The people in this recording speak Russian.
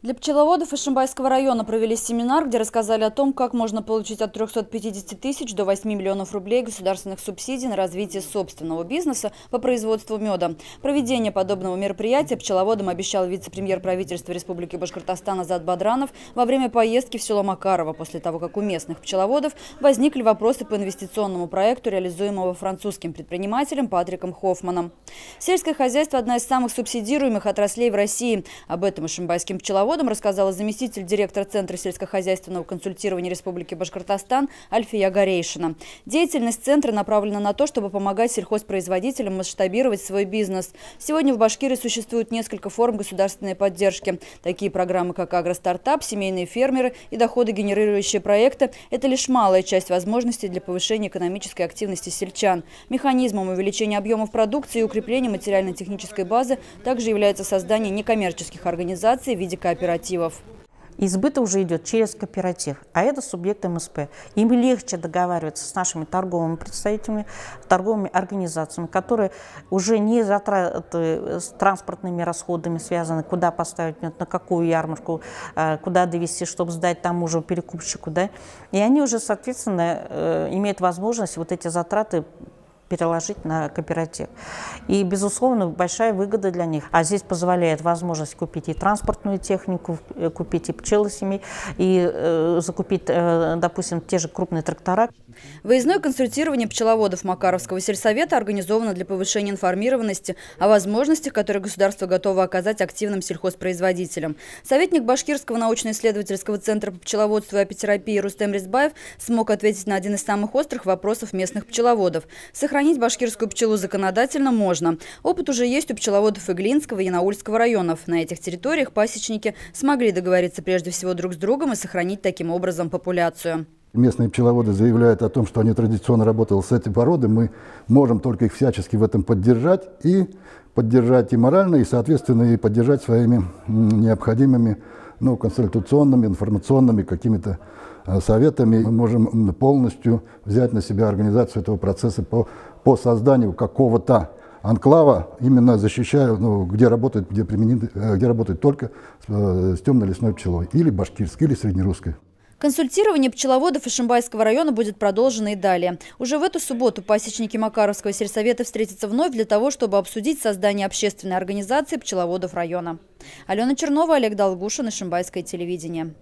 Для пчеловодов Ишимбайского района провели семинар, где рассказали о том, как можно получить от 350 тысяч до 8 миллионов рублей государственных субсидий на развитие собственного бизнеса по производству меда. Проведение подобного мероприятия пчеловодам обещал вице-премьер правительства Республики Башкортостан Азат Бадранов во время поездки в село Макарово, после того, как у местных пчеловодов возникли вопросы по инвестиционному проекту, реализуемого французским предпринимателем Патриком Хоффманом. Сельское хозяйство – одна из самых субсидируемых отраслей в России. Об этом ишимбайским пчеловодам рассказала заместитель директора Центра сельскохозяйственного консультирования Республики Башкортостан Альфия Горейшина. Деятельность центра направлена на то, чтобы помогать сельхозпроизводителям масштабировать свой бизнес. Сегодня в Башкирии существует несколько форм государственной поддержки. Такие программы, как агростартап, семейные фермеры и доходогенерирующие проекты – это лишь малая часть возможностей для повышения экономической активности сельчан. Механизмом увеличения объемов продукции и укрепления материально-технической базы также является создание некоммерческих организаций в виде кооперативов. Избыт уже идет через кооператив, а это субъект МСП. Им легче договариваться с нашими торговыми представителями, торговыми организациями, которые уже не затраты с транспортными расходами связаны, куда поставить мед, на какую ярмарку, куда довести, чтобы сдать тому же перекупщику. Да? И они уже, соответственно, имеют возможность вот эти затраты переложить на кооператив. И, безусловно, большая выгода для них. А здесь позволяет возможность купить и транспортную технику, купить и пчелосемей, и закупить, допустим, те же крупные трактора. Выездное консультирование пчеловодов Макаровского сельсовета организовано для повышения информированности о возможностях, которые государство готово оказать активным сельхозпроизводителям. Советник Башкирского научно-исследовательского центра по пчеловодству и апитерапии Рустем Резбаев смог ответить на один из самых острых вопросов местных пчеловодов. Сохранить башкирскую пчелу законодательно можно. Опыт уже есть у пчеловодов Иглинского и Янаульского районов. На этих территориях пасечники смогли договориться прежде всего друг с другом и сохранить таким образом популяцию. Местные пчеловоды заявляют о том, что они традиционно работали с этой породой. Мы можем только их всячески в этом поддержать и морально, и, соответственно, и поддержать своими необходимыми консультационными, информационными какими-то советами. Мы можем полностью взять на себя организацию этого процесса по созданию какого-то анклава, именно защищая, где работает только с темно-лесной пчелой, или башкирской, или среднерусской. Консультирование пчеловодов Ишимбайского района будет продолжено и далее. Уже в эту субботу пасечники Макаровского сельсовета встретятся вновь для того, чтобы обсудить создание общественной организации пчеловодов района. Алена Чернова, Олег Долгушин, Ишимбайское телевидение.